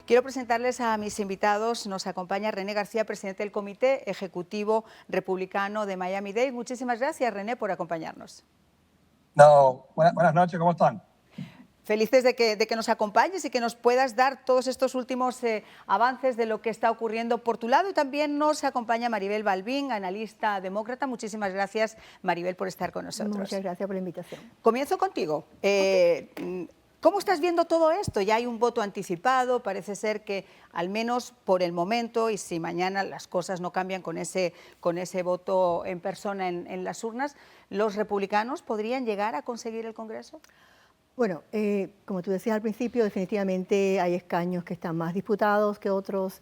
Quiero presentarles a mis invitados. Nos acompaña René García, presidente del Comité Ejecutivo Republicano de Miami-Dade. Muchísimas gracias, René, por acompañarnos. No, buenas noches, ¿cómo están? Felices de que nos acompañes y que nos puedas dar todos estos últimos avances de lo que está ocurriendo por tu lado. Y también nos acompaña Maribel Balbín, analista demócrata. Muchísimas gracias, Maribel, por estar con nosotros. Muchas gracias por la invitación. Comienzo contigo. ¿Cómo estás viendo todo esto? Ya hay un voto anticipado, parece ser que al menos por el momento, y si mañana las cosas no cambian con ese voto en persona en las urnas, ¿los republicanos podrían llegar a conseguir el Congreso? Bueno, como tú decías al principio, definitivamente hay escaños que están más disputados que otros.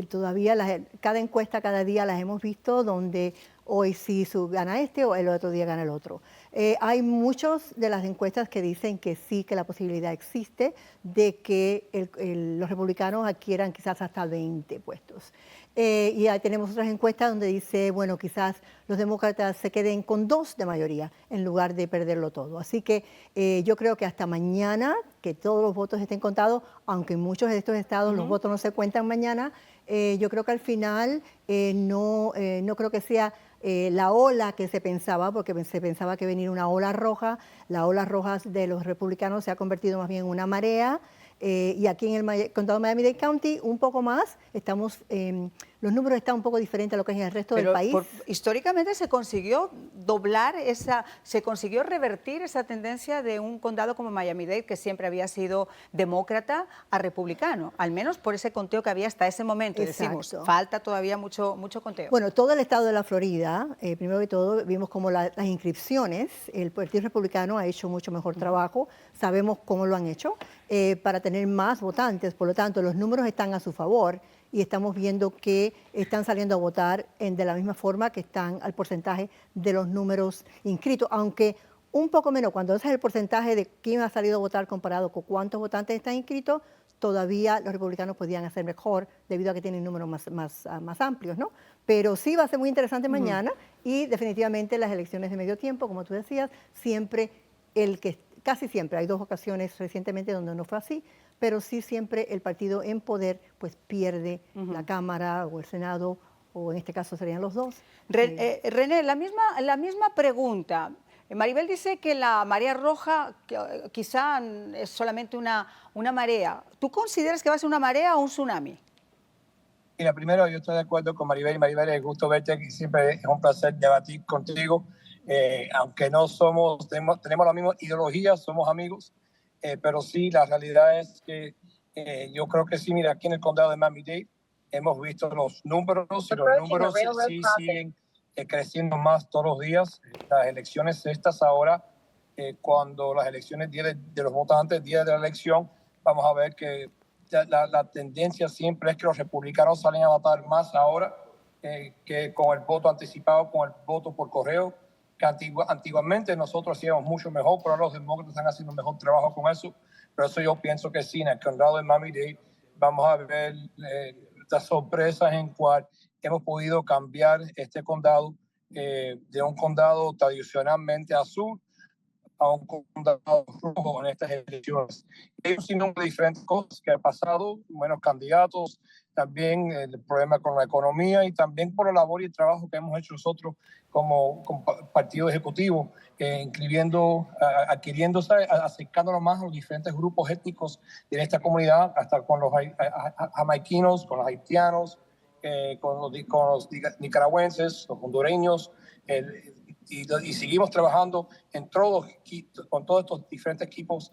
Todavía cada encuesta, cada día las hemos visto donde hoy sí gana este o el otro día gana el otro. Hay muchas de las encuestas que dicen que sí, que la posibilidad existe de que los republicanos adquieran quizás hasta 20 puestos. Y ahí tenemos otras encuestas donde dice, bueno, quizás los demócratas se queden con 2 de mayoría en lugar de perderlo todo. Así que yo creo que hasta mañana, que todos los votos estén contados, aunque en muchos de estos estados los votos no se cuentan mañana, yo creo que al final no creo que sea la ola que se pensaba, porque se pensaba que venía una ola roja. La ola roja de los republicanos se ha convertido más bien en una marea. Y aquí en el condado de Miami-Dade County un poco más, los números están un poco diferentes a lo que es en el resto del país. Históricamente se consiguió se consiguió revertir esa tendencia de un condado como Miami-Dade, que siempre había sido demócrata, a republicano, al menos por ese conteo que había hasta ese momento. Decimos, falta todavía mucho conteo. Bueno, todo el estado de la Florida, primero que todo, vimos como las inscripciones, el Partido Republicano ha hecho mucho mejor trabajo, sabemos cómo lo han hecho, para tener más votantes. Por lo tanto, los números están a su favor y estamos viendo que están saliendo a votar de la misma forma que están al porcentaje de los números inscritos, aunque un poco menos. Cuando ese es el porcentaje de quién ha salido a votar comparado con cuántos votantes están inscritos, todavía los republicanos podían hacer mejor debido a que tienen números más amplios, ¿no? Pero sí va a ser muy interesante mañana y definitivamente las elecciones de medio tiempo, como tú decías, casi siempre, hay 2 ocasiones recientemente donde no fue así, pero sí siempre el partido en poder pues pierde la Cámara o el Senado, o en este caso serían los 2. René, la misma pregunta. Maribel dice que la marea roja quizá es solamente una marea. ¿Tú consideras que va a ser una marea o un tsunami? Mira, primero yo estoy de acuerdo con Maribel. Maribel, es gusto verte aquí, siempre es un placer debatir contigo. Aunque no tenemos la misma ideología, somos amigos, pero sí, la realidad es que yo creo que sí, mira, aquí en el condado de Miami-Dade hemos visto los números y los números sí siguen creciendo más todos los días. Las elecciones estas ahora, cuando las elecciones de los votantes, día de la elección, vamos a ver que la tendencia siempre es que los republicanos salen a votar más ahora que con el voto anticipado, con el voto por correo, que antiguamente nosotros hacíamos mucho mejor, pero los demócratas están haciendo un mejor trabajo con eso. Pero eso yo pienso que sí, en el condado de Miami-Dade vamos a ver estas sorpresas en cual hemos podido cambiar este condado de un condado tradicionalmente azul a un condado rojo en estas elecciones. Hay un sinnúmero de diferentes cosas que han pasado, buenos candidatos, también el problema con la economía y también por la labor y el trabajo que hemos hecho nosotros como partido ejecutivo, acercándonos más a los diferentes grupos étnicos de esta comunidad, hasta con los jamaiquinos, con los haitianos, con los nicaragüenses, los hondureños, y seguimos trabajando con todos estos diferentes equipos,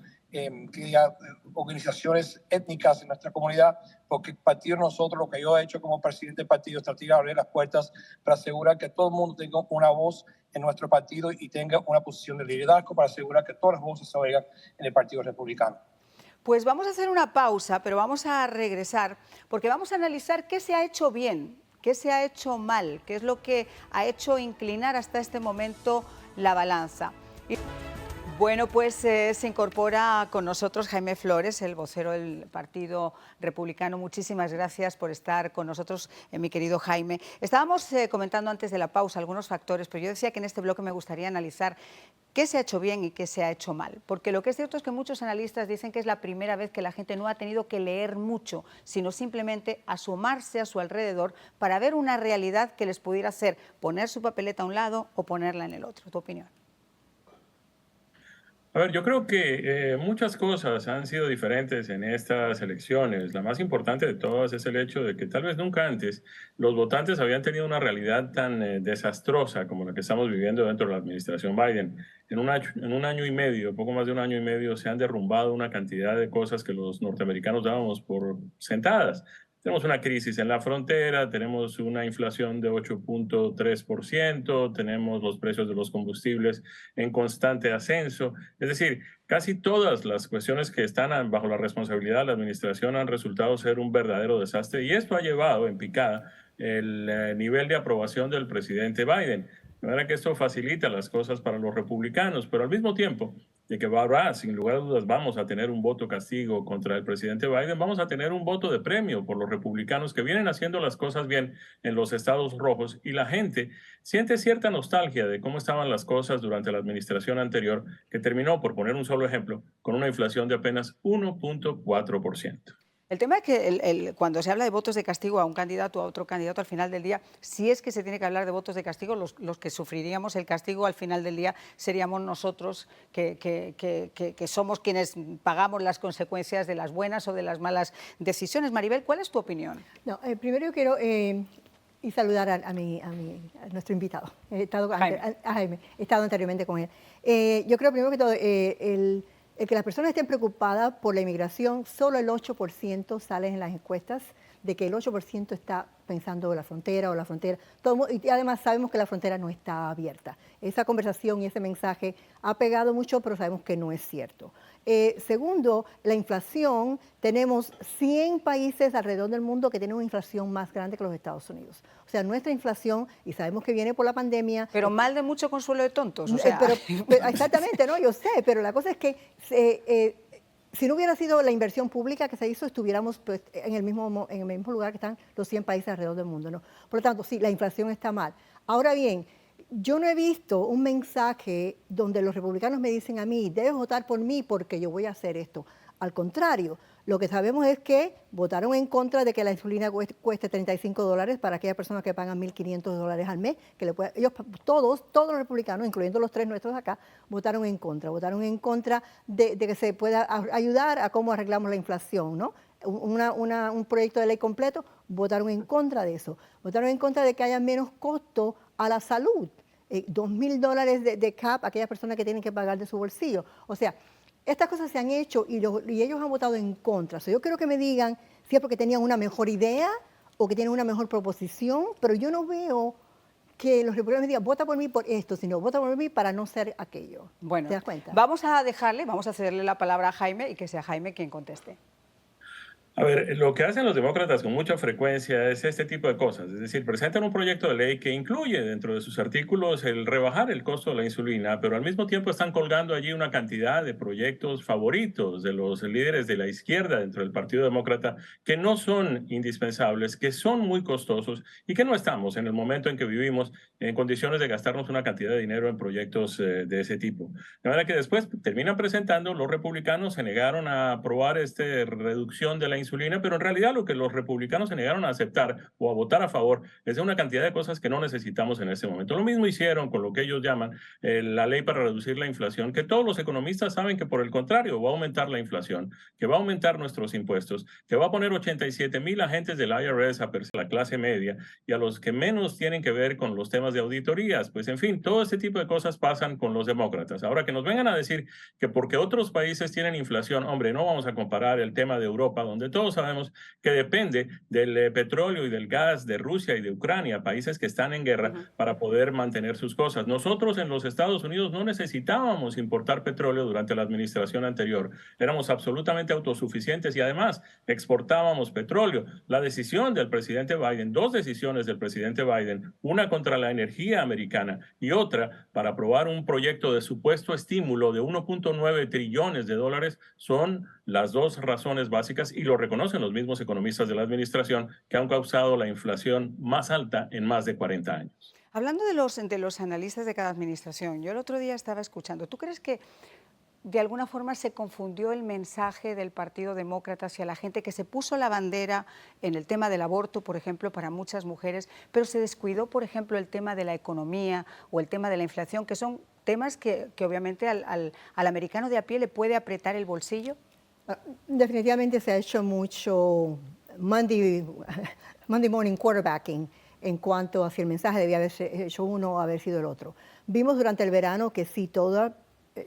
organizaciones étnicas en nuestra comunidad, porque el partido nosotros, lo que yo he hecho como presidente del partido, es tratar de abrir las puertas para asegurar que todo el mundo tenga una voz en nuestro partido y tenga una posición de liderazgo para asegurar que todas las voces se oigan en el Partido Republicano. Pues vamos a hacer una pausa, pero vamos a regresar, porque vamos a analizar qué se ha hecho bien, qué se ha hecho mal, qué es lo que ha hecho inclinar hasta este momento la balanza. Bueno, pues se incorpora con nosotros Jaime Flores, el vocero del Partido Republicano. Muchísimas gracias por estar con nosotros, mi querido Jaime. Estábamos comentando antes de la pausa algunos factores, pero yo decía que en este bloque me gustaría analizar qué se ha hecho bien y qué se ha hecho mal. Porque lo que es cierto es que muchos analistas dicen que es la primera vez que la gente no ha tenido que leer mucho, sino simplemente asomarse a su alrededor para ver una realidad que les pudiera hacer poner su papeleta a un lado o ponerla en el otro. ¿Tu opinión? A ver, yo creo que muchas cosas han sido diferentes en estas elecciones. La más importante de todas es el hecho de que tal vez nunca antes los votantes habían tenido una realidad tan desastrosa como la que estamos viviendo dentro de la administración Biden. En un año y medio, poco más de un año y medio, se han derrumbado una cantidad de cosas que los norteamericanos dábamos por sentadas. Tenemos una crisis en la frontera, tenemos una inflación de 8.3%, tenemos los precios de los combustibles en constante ascenso. Es decir, casi todas las cuestiones que están bajo la responsabilidad de la administración han resultado ser un verdadero desastre y esto ha llevado en picada el nivel de aprobación del presidente Biden. De manera que esto facilita las cosas para los republicanos, pero al mismo tiempo de que habrá, sin lugar a dudas, vamos a tener un voto castigo contra el presidente Biden, vamos a tener un voto de premio por los republicanos que vienen haciendo las cosas bien en los estados rojos y la gente siente cierta nostalgia de cómo estaban las cosas durante la administración anterior, que terminó, por poner un solo ejemplo, con una inflación de apenas 1.4%. El tema es que cuando se habla de votos de castigo a un candidato o a otro candidato al final del día, si es que se tiene que hablar de votos de castigo, los que sufriríamos el castigo al final del día seríamos nosotros, que somos quienes pagamos las consecuencias de las buenas o de las malas decisiones. Maribel, ¿cuál es tu opinión? No, primero yo quiero y saludar a nuestro invitado. He estado, Jaime, he estado anteriormente con él. Yo creo primero que todo, el que las personas estén preocupadas por la inmigración, solo el 8% sale en las encuestas de que el 8% está pensando en la frontera o la frontera. Y además sabemos que la frontera no está abierta. Esa conversación y ese mensaje ha pegado mucho, pero sabemos que no es cierto. Segundo, la inflación. Tenemos 100 países alrededor del mundo que tienen una inflación más grande que los Estados Unidos. O sea, nuestra inflación, y sabemos que viene por la pandemia. Pero mal de mucho consuelo de tontos. O sea. Exactamente, no, yo sé, pero la cosa es que si no hubiera sido la inversión pública que se hizo, estuviéramos pues, en el mismo lugar que están los 100 países alrededor del mundo, ¿no? Por lo tanto, sí, la inflación está mal. Ahora bien, yo no he visto un mensaje donde los republicanos me dicen a mí, debes votar por mí porque yo voy a hacer esto. Al contrario, lo que sabemos es que votaron en contra de que la insulina cueste $35 para aquellas personas que pagan $1.500 al mes. Todos los republicanos, incluyendo los 3 nuestros acá, votaron en contra. Votaron en contra de que se pueda ayudar a cómo arreglamos la inflación, ¿no? Un proyecto de ley completo, votaron en contra de eso. Votaron en contra de que haya menos costo a la salud. $2.000 de cap a aquellas personas que tienen que pagar de su bolsillo. O sea, estas cosas se han hecho y ellos han votado en contra. O sea, yo quiero que me digan si es porque tenían una mejor idea o que tienen una mejor proposición, pero yo no veo que los republicanos me digan, vota por mí por esto, sino vota por mí para no ser aquello. Bueno, ¿te das cuenta? vamos a cederle la palabra a Jaime y que sea Jaime quien conteste. A ver, lo que hacen los demócratas con mucha frecuencia es este tipo de cosas, es decir, presentan un proyecto de ley que incluye dentro de sus artículos el rebajar el costo de la insulina, pero al mismo tiempo están colgando allí una cantidad de proyectos favoritos de los líderes de la izquierda dentro del Partido Demócrata que no son indispensables, que son muy costosos y que no estamos en el momento en que vivimos en condiciones de gastarnos una cantidad de dinero en proyectos de ese tipo. De manera que después terminan presentando, los republicanos se negaron a aprobar esta reducción de la insulina, pero en realidad lo que los republicanos se negaron a aceptar o a votar a favor es de una cantidad de cosas que no necesitamos en este momento. Lo mismo hicieron con lo que ellos llaman la ley para reducir la inflación, que todos los economistas saben que por el contrario va a aumentar la inflación, que va a aumentar nuestros impuestos, que va a poner 87,000 agentes del IRS a la clase media y a los que menos tienen que ver con los temas de auditorías. Pues en fin, todo este tipo de cosas pasan con los demócratas. Ahora que nos vengan a decir que porque otros países tienen inflación, hombre, no vamos a comparar el tema de Europa, donde donde todos sabemos que depende del petróleo y del gas de Rusia y de Ucrania, países que están en guerra, para poder mantener sus cosas. Nosotros en los Estados Unidos no necesitábamos importar petróleo durante la administración anterior. Éramos absolutamente autosuficientes y además exportábamos petróleo. La decisión del presidente Biden, dos decisiones del presidente Biden, una contra la energía americana y otra para aprobar un proyecto de supuesto estímulo de 1.9 trillones de dólares, son las dos razones básicas, y lo reconocen los mismos economistas de la administración, que han causado la inflación más alta en más de 40 años. Hablando de los analistas de cada administración, yo el otro día estaba escuchando, ¿tú crees que de alguna forma se confundió el mensaje del Partido Demócrata hacia la gente que se puso la bandera en el tema del aborto, por ejemplo, para muchas mujeres, pero se descuidó, por ejemplo, el tema de la economía o el tema de la inflación, que son temas que obviamente al americano de a pie le puede apretar el bolsillo? Definitivamente se ha hecho mucho Monday morning quarterbacking en cuanto a si el mensaje debía haber hecho uno o haber sido el otro. Vimos durante el verano que sí, todos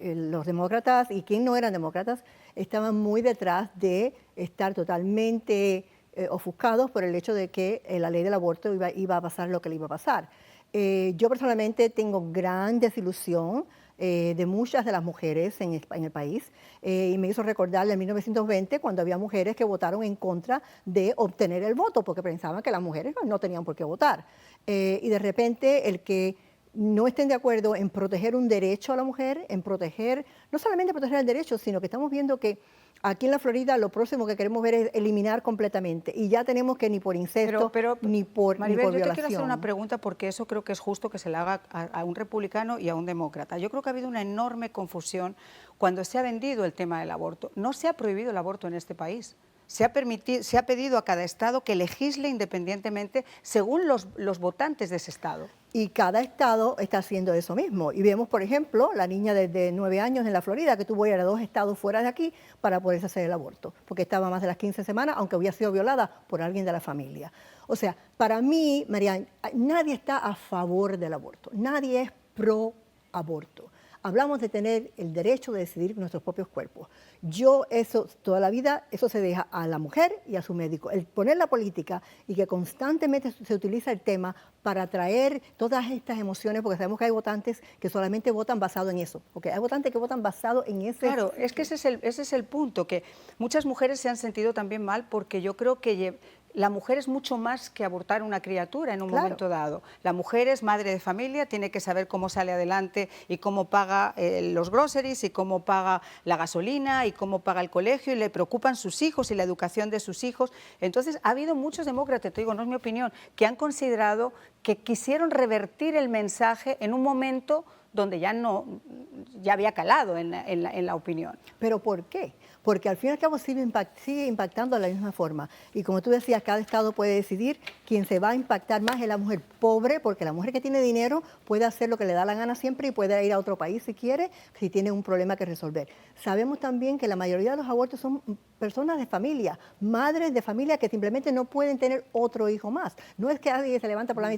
los demócratas y quien no eran demócratas estaban muy detrás de estar totalmente ofuscados por el hecho de que la ley del aborto iba a pasar lo que le iba a pasar. Yo personalmente tengo gran desilusión de muchas de las mujeres en el país, y me hizo recordar en 1920 cuando había mujeres que votaron en contra de obtener el voto porque pensaban que las mujeres no tenían por qué votar. Y de repente el que no estén de acuerdo en proteger un derecho a la mujer, en proteger, no solamente proteger el derecho, sino que estamos viendo que aquí en la Florida lo próximo que queremos ver es eliminar completamente, y ya tenemos que ni por incesto ni por Maribel, violación. yo te quiero hacer una pregunta porque eso creo que es justo que se le haga a un republicano y a un demócrata. Yo creo que ha habido una enorme confusión cuando se ha vendido el tema del aborto. No se ha prohibido el aborto en este país. Se ha pedido a cada estado que legisle independientemente según los votantes de ese estado. Y cada estado está haciendo eso mismo. Y vemos, por ejemplo, la niña de 9 años en la Florida que tuvo que ir a 2 estados fuera de aquí para poder hacer el aborto, porque estaba más de las 15 semanas, aunque había sido violada por alguien de la familia. O sea, para mí, Marian, nadie está a favor del aborto, nadie es pro aborto. Hablamos de tener el derecho de decidir nuestros propios cuerpos. Yo eso, toda la vida, eso se deja a la mujer y a su médico. El poner la política y que constantemente se utiliza el tema para atraer todas estas emociones, porque sabemos que hay votantes que solamente votan basado en eso. Porque hay votantes que votan basado en ese... Claro, es que ese es el punto, que muchas mujeres se han sentido también mal porque yo creo que la mujer es mucho más que abortar una criatura en un momento dado. La mujer es madre de familia, tiene que saber cómo sale adelante y cómo paga los groceries y cómo paga la gasolina y cómo paga el colegio, y le preocupan sus hijos y la educación de sus hijos. Entonces ha habido muchos demócratas, te digo, no es mi opinión, que han considerado que quisieron revertir el mensaje en un momento donde ya había calado en la opinión. ¿Pero por qué? Porque al fin y al cabo sigue impactando de la misma forma. Y como tú decías, cada estado puede decidir quién se va a impactar más es la mujer pobre, porque la mujer que tiene dinero puede hacer lo que le da la gana siempre y puede ir a otro país si quiere, si tiene un problema que resolver. Sabemos también que la mayoría de los abortos son personas de familia, madres de familia que simplemente no pueden tener otro hijo más. No es que alguien se levanta por la